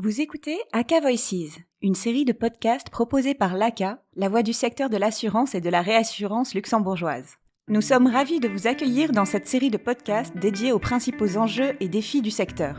Vous écoutez ACA Voices, une série de podcasts proposés par l'ACA, la voix du secteur de l'assurance et de la réassurance luxembourgeoise. Nous sommes ravis de vous accueillir dans cette série de podcasts dédiés aux principaux enjeux et défis du secteur.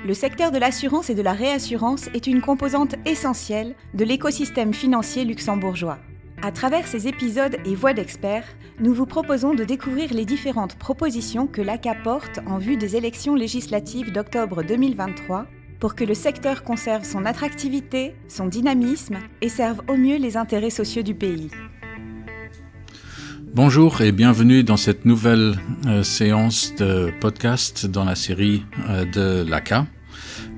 Le secteur de l'assurance et de la réassurance est une composante essentielle de l'écosystème financier luxembourgeois. À travers ces épisodes et voix d'experts, nous vous proposons de découvrir les différentes propositions que l'ACA porte en vue des élections législatives d'octobre 2023 pour que le secteur conserve son attractivité, son dynamisme et serve au mieux les intérêts sociaux du pays. Bonjour et bienvenue dans cette nouvelle séance de podcast dans la série de l'ACA.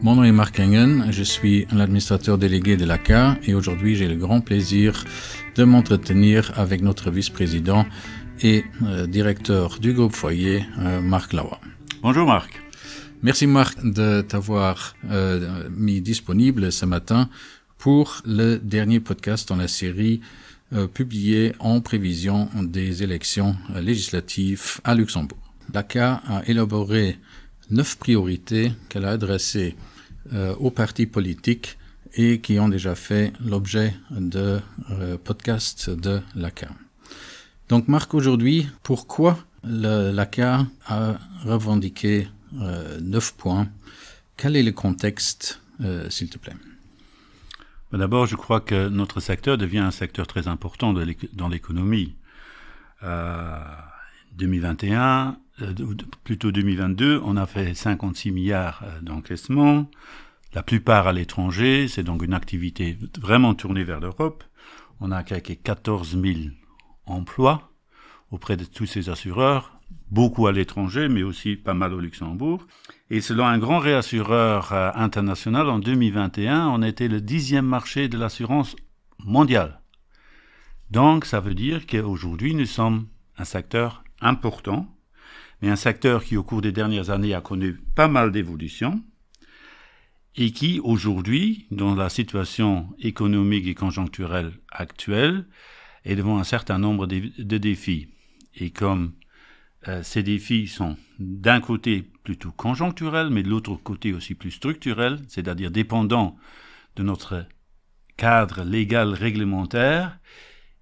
Mon nom est Marc Engen, je suis l'administrateur délégué de l'ACA et aujourd'hui j'ai le grand plaisir de m'entretenir avec notre vice-président et directeur du groupe Foyer, Marc Lauer. Bonjour Marc. Merci Marc de t'avoir mis disponible ce matin pour le dernier podcast dans la série publié en prévision des élections législatives à Luxembourg. L'ACA a élaboré 9 priorités qu'elle a adressées aux partis politiques et qui ont déjà fait l'objet de podcasts de l'ACA. Donc Marc, aujourd'hui, pourquoi l'ACA a revendiqué 9 points. Quel est le contexte, s'il te plaît? D'abord, je crois que notre secteur devient un secteur très important dans l'économie. 2021, plutôt 2022, on a fait 56 milliards d'encaissements, la plupart à l'étranger, c'est donc une activité vraiment tournée vers l'Europe. On a créé 14 000 emplois auprès de tous ces assureurs, beaucoup à l'étranger, mais aussi pas mal au Luxembourg. Et selon un grand réassureur international, en 2021, on était le 10e marché de l'assurance mondiale. Donc, ça veut dire qu'aujourd'hui, nous sommes un secteur important, mais un secteur qui, au cours des dernières années, a connu pas mal d'évolutions et qui, aujourd'hui, dans la situation économique et conjoncturelle actuelle, est devant un certain nombre de défis. Et comme ces défis sont d'un côté plutôt conjoncturels, mais de l'autre côté aussi plus structurels, c'est-à-dire dépendants de notre cadre légal réglementaire,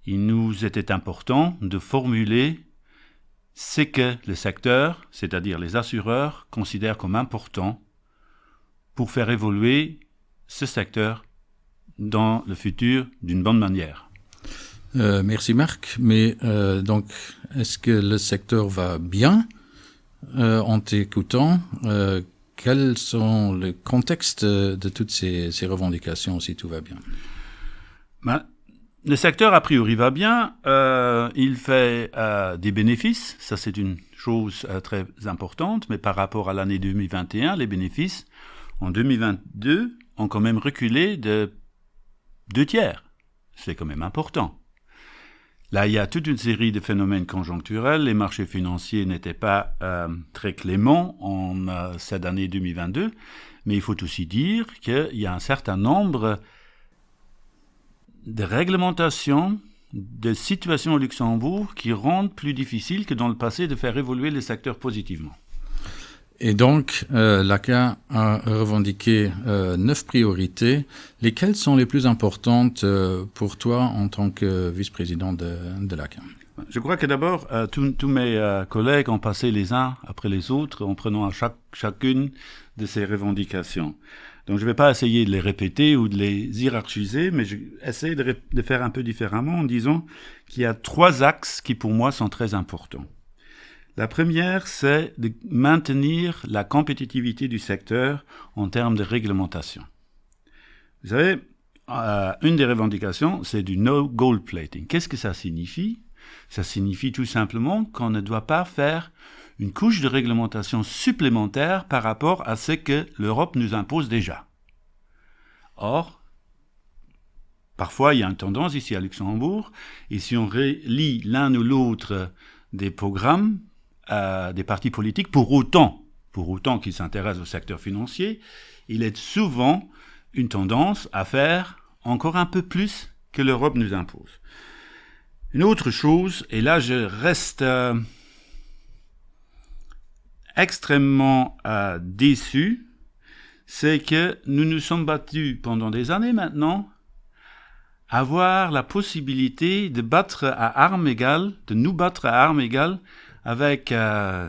il nous était important de formuler ce que le secteur, c'est-à-dire les assureurs, considèrent comme important pour faire évoluer ce secteur dans le futur d'une bonne manière. Merci Marc, mais donc est-ce que le secteur va bien en t'écoutant? Quels sont les contextes de toutes ces revendications si tout va bien? Le secteur a priori va bien, il fait des bénéfices, ça c'est une chose très importante, mais par rapport à l'année 2021, les bénéfices en 2022 ont quand même reculé de 2/3, c'est quand même important. Là, il y a toute une série de phénomènes conjoncturels. Les marchés financiers n'étaient pas très cléments en cette année 2022, mais il faut aussi dire qu'il y a un certain nombre de réglementations, de situations au Luxembourg qui rendent plus difficile que dans le passé de faire évoluer les secteurs positivement. Et donc, l'ACA a revendiqué 9 priorités. Lesquelles sont les plus importantes pour toi en tant que vice-président de l'ACA? Je crois que d'abord, tous mes collègues ont passé les uns après les autres en prenant à chacune de ces revendications. Donc, je ne vais pas essayer de les répéter ou de les hiérarchiser, mais je vais essayer de faire un peu différemment en disant qu'il y a 3 axes qui, pour moi, sont très importants. La première, c'est de maintenir la compétitivité du secteur en termes de réglementation. Vous savez, une des revendications, c'est du no gold plating. Qu'est-ce que ça signifie? Ça signifie tout simplement qu'on ne doit pas faire une couche de réglementation supplémentaire par rapport à ce que l'Europe nous impose déjà. Or, parfois, il y a une tendance ici à Luxembourg, et si on relit l'un ou l'autre des programmes, des partis politiques, pour autant qu'ils s'intéressent au secteur financier, il est souvent une tendance à faire encore un peu plus que l'Europe nous impose. Une autre chose, et là je reste extrêmement déçu, c'est que nous nous sommes battus pendant des années maintenant à avoir la possibilité de nous battre à armes égales avec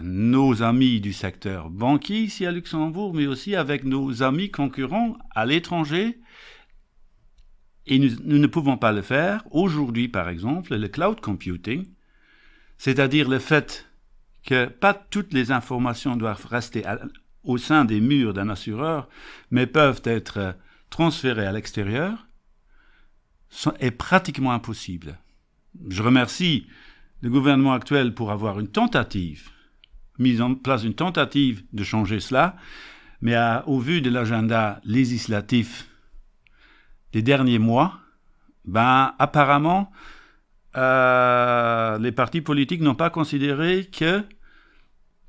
nos amis du secteur banquier ici à Luxembourg, mais aussi avec nos amis concurrents à l'étranger. Et nous ne pouvons pas le faire. Aujourd'hui, par exemple, le cloud computing, c'est-à-dire le fait que pas toutes les informations doivent rester au sein des murs d'un assureur, mais peuvent être transférées à l'extérieur, est pratiquement impossible. Je remercie le gouvernement actuel pour avoir mis en place une tentative de changer cela, mais au vu de l'agenda législatif des derniers mois, apparemment, les partis politiques n'ont pas considéré que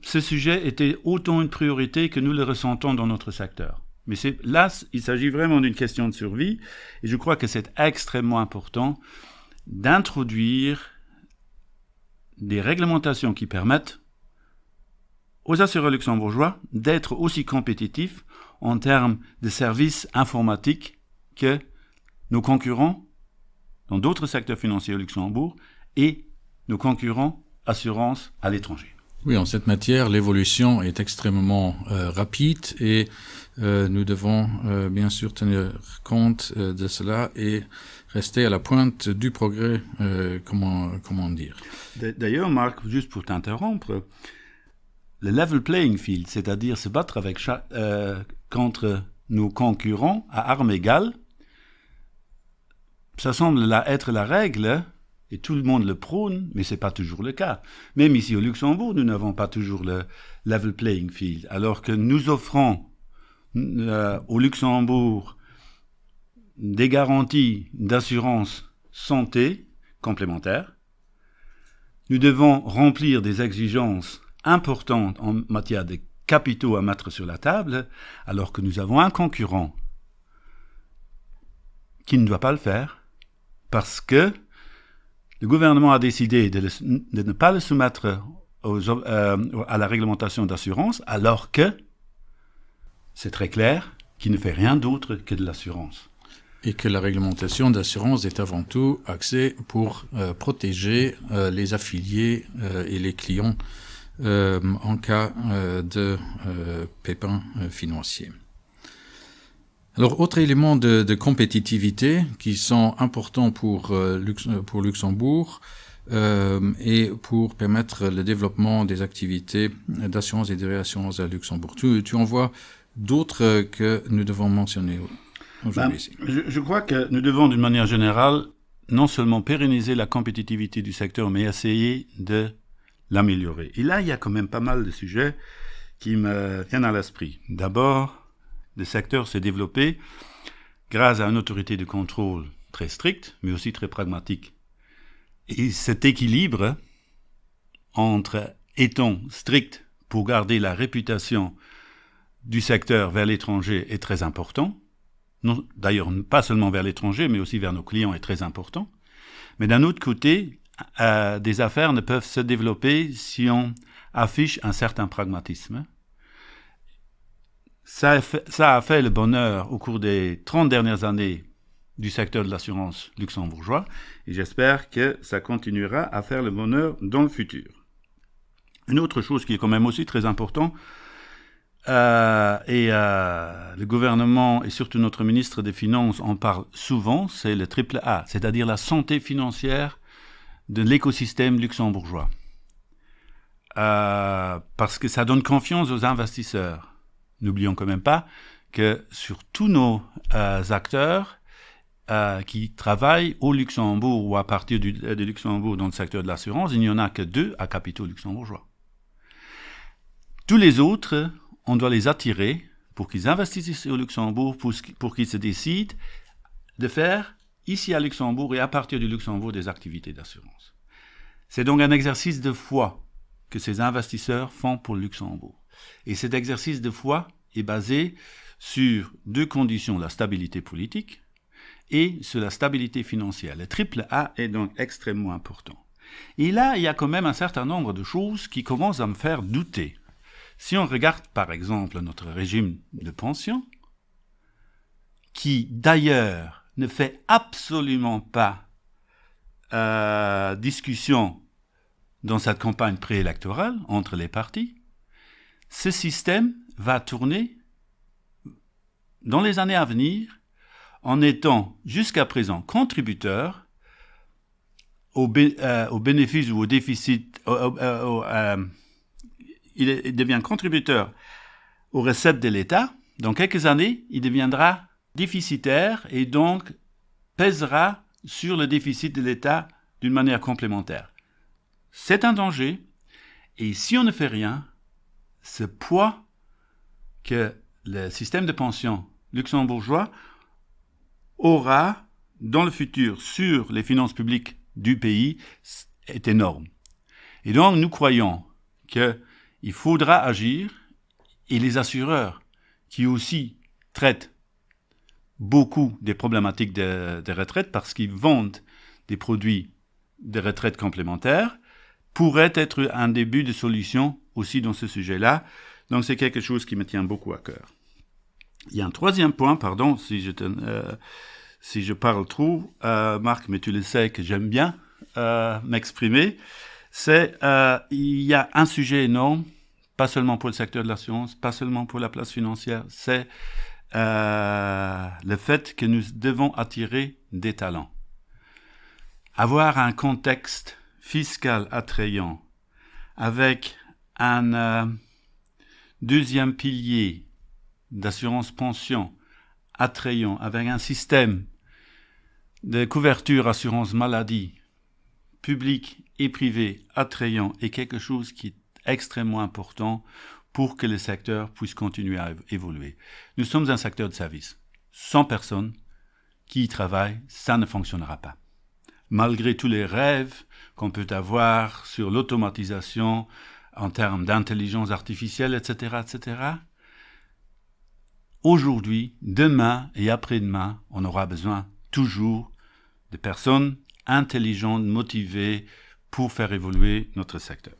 ce sujet était autant une priorité que nous le ressentons dans notre secteur. Mais là, il s'agit vraiment d'une question de survie, et je crois que c'est extrêmement important d'introduire des réglementations qui permettent aux assureurs luxembourgeois d'être aussi compétitifs en termes de services informatiques que nos concurrents dans d'autres secteurs financiers au Luxembourg et nos concurrents assurances à l'étranger. Oui, en cette matière, l'évolution est extrêmement rapide et nous devons bien sûr tenir compte de cela et rester à la pointe du progrès, comment dire. D'ailleurs, Marc, juste pour t'interrompre, le level playing field, c'est-à-dire se battre contre nos concurrents à armes égales, ça semble être la règle, et tout le monde le prône, mais ce n'est pas toujours le cas. Même ici au Luxembourg, nous n'avons pas toujours le level playing field, alors que nous offrons au Luxembourg des garanties d'assurance santé complémentaires. Nous devons remplir des exigences importantes en matière de capitaux à mettre sur la table, alors que nous avons un concurrent qui ne doit pas le faire, parce que le gouvernement a décidé de ne pas le soumettre à la réglementation d'assurance, alors que c'est très clair qu'il ne fait rien d'autre que de l'assurance. Et que la réglementation d'assurance est avant tout axée pour protéger les affiliés et les clients en cas de pépins financiers. Alors, autre élément de compétitivité qui sont importants pour Luxembourg et pour permettre le développement des activités d'assurance et de réassurance à Luxembourg. Tu en vois d'autres que nous devons mentionner aujourd'hui ici. Je crois que nous devons, d'une manière générale, non seulement pérenniser la compétitivité du secteur, mais essayer de l'améliorer. Et là, il y a quand même pas mal de sujets qui me viennent à l'esprit. D'abord, le secteur s'est développé grâce à une autorité de contrôle très stricte, mais aussi très pragmatique. Et cet équilibre entre étant strict pour garder la réputation du secteur vers l'étranger est très important. Non, d'ailleurs, pas seulement vers l'étranger, mais aussi vers nos clients est très important. Mais d'un autre côté, des affaires ne peuvent se développer si on affiche un certain pragmatisme. Ça a fait le bonheur au cours des 30 dernières années du secteur de l'assurance luxembourgeois et j'espère que ça continuera à faire le bonheur dans le futur. Une autre chose qui est quand même aussi très importante, le gouvernement et surtout notre ministre des Finances en parle souvent, c'est le triple A, c'est-à-dire la santé financière de l'écosystème luxembourgeois. Parce que ça donne confiance aux investisseurs. N'oublions quand même pas que sur tous nos acteurs qui travaillent au Luxembourg ou à partir du Luxembourg dans le secteur de l'assurance, il n'y en a que 2 à capitaux luxembourgeois. Tous les autres, on doit les attirer pour qu'ils investissent ici au Luxembourg, pour qu'ils se décident de faire ici à Luxembourg et à partir du Luxembourg des activités d'assurance. C'est donc un exercice de foi que ces investisseurs font pour le Luxembourg. Et cet exercice de foi est basé sur 2 conditions, la stabilité politique et sur la stabilité financière. Le triple A est donc extrêmement important. Et là, il y a quand même un certain nombre de choses qui commencent à me faire douter. Si on regarde par exemple notre régime de pension, qui d'ailleurs ne fait absolument pas discussion dans cette campagne préélectorale entre les partis, ce système va tourner dans les années à venir en étant jusqu'à présent contributeur au bénéfice ou au déficit, il devient contributeur aux recettes de l'État. Dans quelques années, il deviendra déficitaire et donc pèsera sur le déficit de l'État d'une manière complémentaire. C'est un danger, et si on ne fait rien, ce poids que le système de pension luxembourgeois aura dans le futur sur les finances publiques du pays est énorme. Et donc nous croyons qu'il faudra agir, et les assureurs qui aussi traitent beaucoup des problématiques de retraite parce qu'ils vendent des produits de retraite complémentaires pourraient être un début de solution aussi dans ce sujet-là. Donc c'est quelque chose qui me tient beaucoup à cœur. Il y a un troisième point, pardon, si je parle trop, Marc, mais tu le sais que j'aime bien m'exprimer, c'est il y a un sujet énorme, pas seulement pour le secteur de l'assurance, pas seulement pour la place financière, c'est le fait que nous devons attirer des talents. Avoir un contexte fiscal attrayant avec un deuxième pilier d'assurance pension attrayant, avec un système de couverture assurance maladie public et privé attrayant est quelque chose qui est extrêmement important pour que le secteur puisse continuer à évoluer. Nous sommes un secteur de service. Sans personnes qui y travaillent, ça ne fonctionnera pas. Malgré tous les rêves qu'on peut avoir sur l'automatisation en termes d'intelligence artificielle, etc., etc., aujourd'hui, demain et après-demain, on aura besoin toujours de personnes intelligentes, motivées pour faire évoluer notre secteur.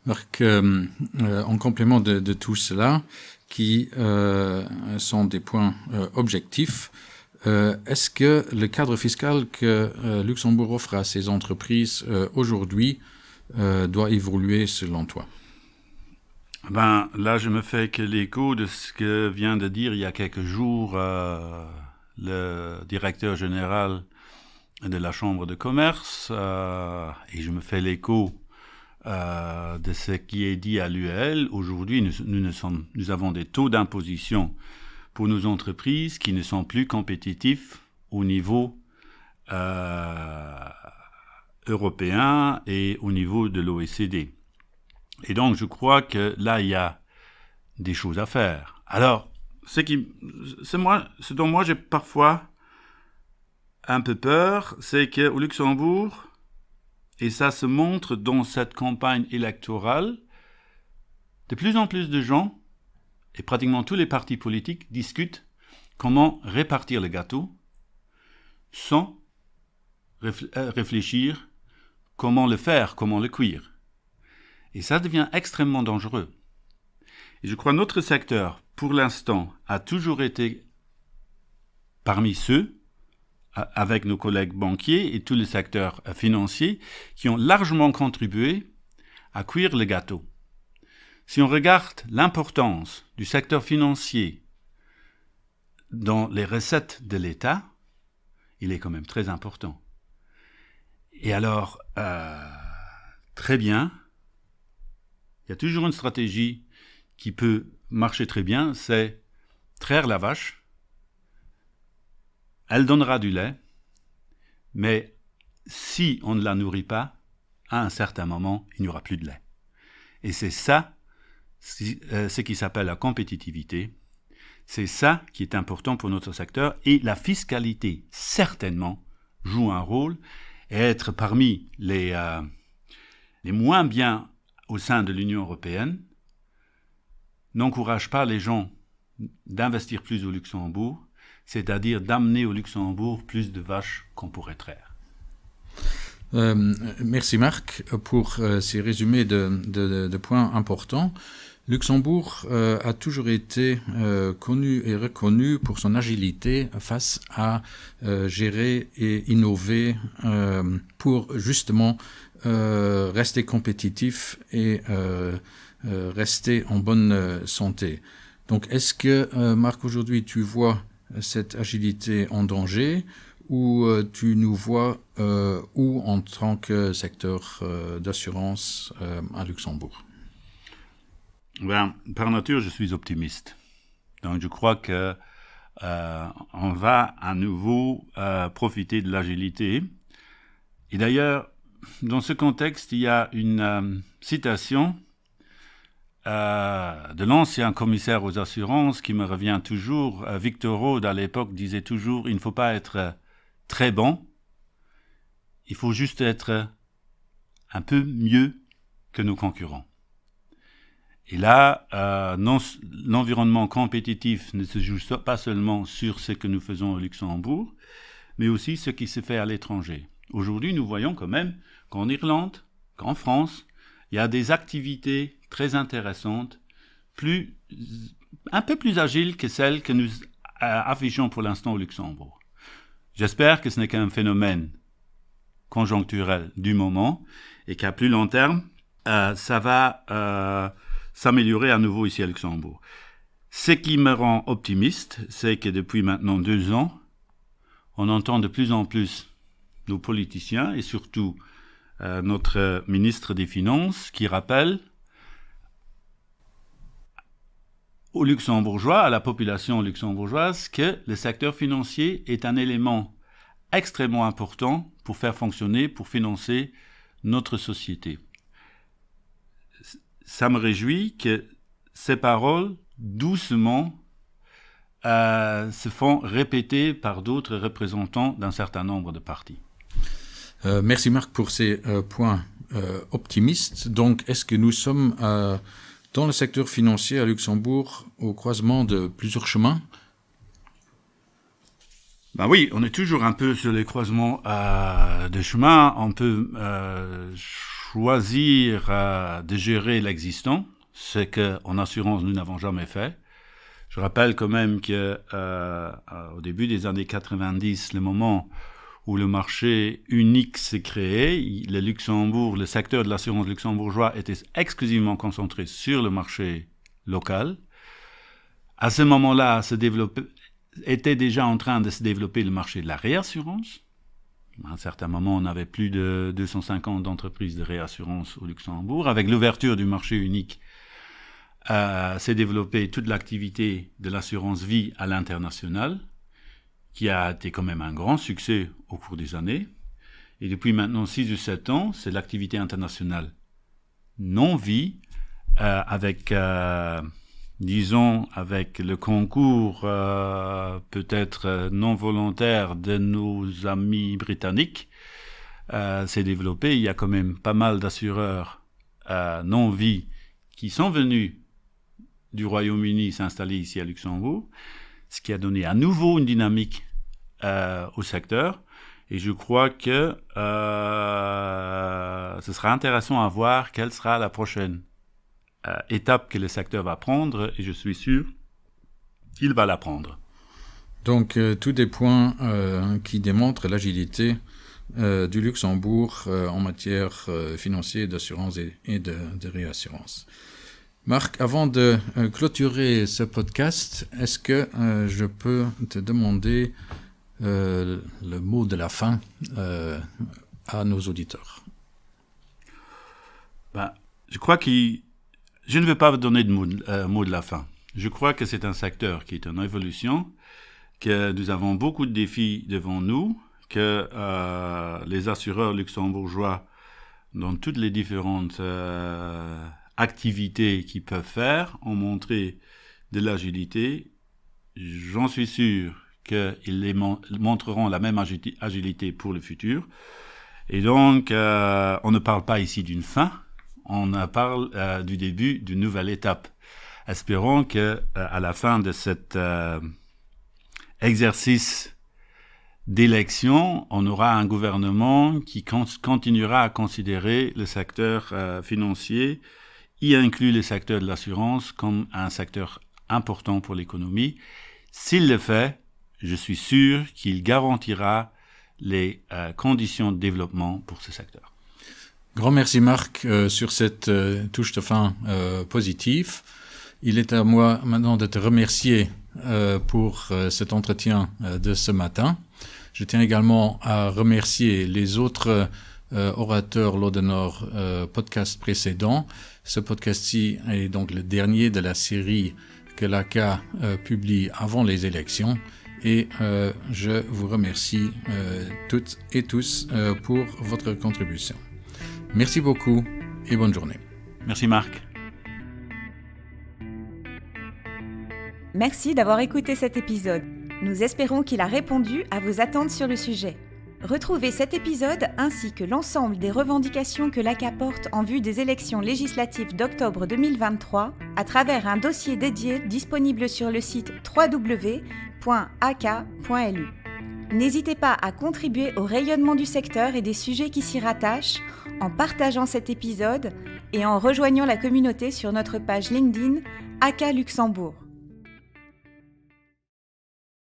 Marc, en complément de tout cela, qui sont des points objectifs, est-ce que le cadre fiscal que Luxembourg offre à ses entreprises aujourd'hui doit évoluer selon toi? Là, je me fais que l'écho de ce que vient de dire il y a quelques jours le directeur général de la Chambre de commerce, et je me fais l'écho de ce qui est dit à l'UEL. Aujourd'hui, nous avons des taux d'imposition pour nos entreprises qui ne sont plus compétitifs au niveau européen et au niveau de l'OECD. Et donc, je crois que là, il y a des choses à faire. Alors, ce dont moi j'ai parfois un peu peur, c'est qu'au Luxembourg, et ça se montre dans cette campagne électorale, de plus en plus de gens, et pratiquement tous les partis politiques, discutent comment répartir le gâteau sans réfléchir comment le faire, comment le cuire. Et ça devient extrêmement dangereux. Et je crois que notre secteur, pour l'instant, a toujours été parmi ceux, avec nos collègues banquiers et tous les secteurs financiers, qui ont largement contribué à cuire le gâteau. Si on regarde l'importance du secteur financier dans les recettes de l'État, il est quand même très important. Et alors, très bien, il y a toujours une stratégie qui peut marcher très bien, c'est traire la vache. Elle donnera du lait, mais si on ne la nourrit pas, à un certain moment, il n'y aura plus de lait. Et c'est ça, ce qui s'appelle la compétitivité. C'est ça qui est important pour notre secteur. Et la fiscalité, certainement, joue un rôle. Et être parmi les moins bien au sein de l'Union européenne n'encourage pas les gens d'investir plus au Luxembourg, c'est-à-dire d'amener au Luxembourg plus de vaches qu'on pourrait traire. Merci Marc pour ces résumés de points importants. Luxembourg a toujours été connu et reconnu pour son agilité face à gérer et innover pour justement rester compétitif et rester en bonne santé. Donc, est-ce que, Marc, aujourd'hui, tu vois cette agilité en danger ou tu nous vois où en tant que secteur d'assurance à Luxembourg? Par nature, je suis optimiste. Donc, je crois que on va à nouveau profiter de l'agilité. Et d'ailleurs, dans ce contexte, il y a une citation de l'ancien commissaire aux assurances qui me revient toujours. Victor Rode, à l'époque, disait toujours « Il ne faut pas être très bon, il faut juste être un peu mieux que nos concurrents. » Et là, l'environnement compétitif ne se joue pas seulement sur ce que nous faisons au Luxembourg, mais aussi ce qui se fait à l'étranger. Aujourd'hui, nous voyons quand même qu'en Irlande, qu'en France, il y a des activités très intéressantes, un peu plus agiles que celles que nous affichons pour l'instant au Luxembourg. J'espère que ce n'est qu'un phénomène conjoncturel du moment et qu'à plus long terme, ça va s'améliorer à nouveau ici à Luxembourg. Ce qui me rend optimiste, c'est que depuis maintenant 2 ans, on entend de plus en plus nos politiciens et surtout notre ministre des Finances qui rappelle aux Luxembourgeois, à la population luxembourgeoise, que le secteur financier est un élément extrêmement important pour faire fonctionner, pour financer notre société. Ça me réjouit que ces paroles, doucement, se font répéter par d'autres représentants d'un certain nombre de partis. Merci Marc pour ces points optimistes. Donc, est-ce que nous sommes dans le secteur financier à Luxembourg au croisement de plusieurs chemins? Ben oui, on est toujours un peu sur les croisements de chemins. On peut choisir de gérer l'existant, ce qu'en assurance nous n'avons jamais fait. Je rappelle quand même que au début des années 90, le moment où le marché unique s'est créé, le secteur de l'assurance luxembourgeois était exclusivement concentré sur le marché local. À ce moment-là, était déjà en train de se développer le marché de la réassurance. À un certain moment, on avait plus de 250 entreprises de réassurance au Luxembourg. Avec l'ouverture du marché unique, s'est développée toute l'activité de l'assurance vie à l'international, qui a été quand même un grand succès au cours des années. Et depuis maintenant 6 ou 7 ans, c'est l'activité internationale non-vie, avec le concours peut-être non volontaire de nos amis britanniques, s'est développé. Il y a quand même pas mal d'assureurs non-vie qui sont venus du Royaume-Uni s'installer ici à Luxembourg, ce qui a donné à nouveau une dynamique au secteur. Et je crois que ce sera intéressant à voir quelle sera la prochaine étape que le secteur va prendre, et je suis sûr qu'il va la prendre. Donc, tous des points qui démontrent l'agilité du Luxembourg en matière financière, d'assurance et de réassurance. Marc, avant de clôturer ce podcast, est-ce que je peux te demander le mot de la fin à nos auditeurs? Je crois je ne veux pas vous donner de mot de la fin. Je crois que c'est un secteur qui est en évolution, que nous avons beaucoup de défis devant nous, que les assureurs luxembourgeois, dans toutes les différentes activités qu'ils peuvent faire, ont montré de l'agilité. J'en suis sûr qu'ils montreront la même agilité pour le futur. Et donc, on ne parle pas ici d'une fin, on parle du début d'une nouvelle étape. Espérons que à la fin de cet exercice d'élection, on aura un gouvernement qui continuera à considérer le secteur financier y inclut le secteur de l'assurance comme un secteur important pour l'économie. S'il le fait, je suis sûr qu'il garantira les conditions de développement pour ce secteur. Grand merci Marc sur cette touche de fin positive. Il est à moi maintenant de te remercier pour cet entretien de ce matin. Je tiens également à remercier les autres orateurs lors de nos podcasts précédents. Ce podcast-ci est donc le dernier de la série que l'ACA publie avant les élections. Et je vous remercie toutes et tous pour votre contribution. Merci beaucoup et bonne journée. Merci Marc. Merci d'avoir écouté cet épisode. Nous espérons qu'il a répondu à vos attentes sur le sujet. Retrouvez cet épisode ainsi que l'ensemble des revendications que l'ACA porte en vue des élections législatives d'octobre 2023 à travers un dossier dédié disponible sur le site www.aca.lu. N'hésitez pas à contribuer au rayonnement du secteur et des sujets qui s'y rattachent en partageant cet épisode et en rejoignant la communauté sur notre page LinkedIn ACA Luxembourg.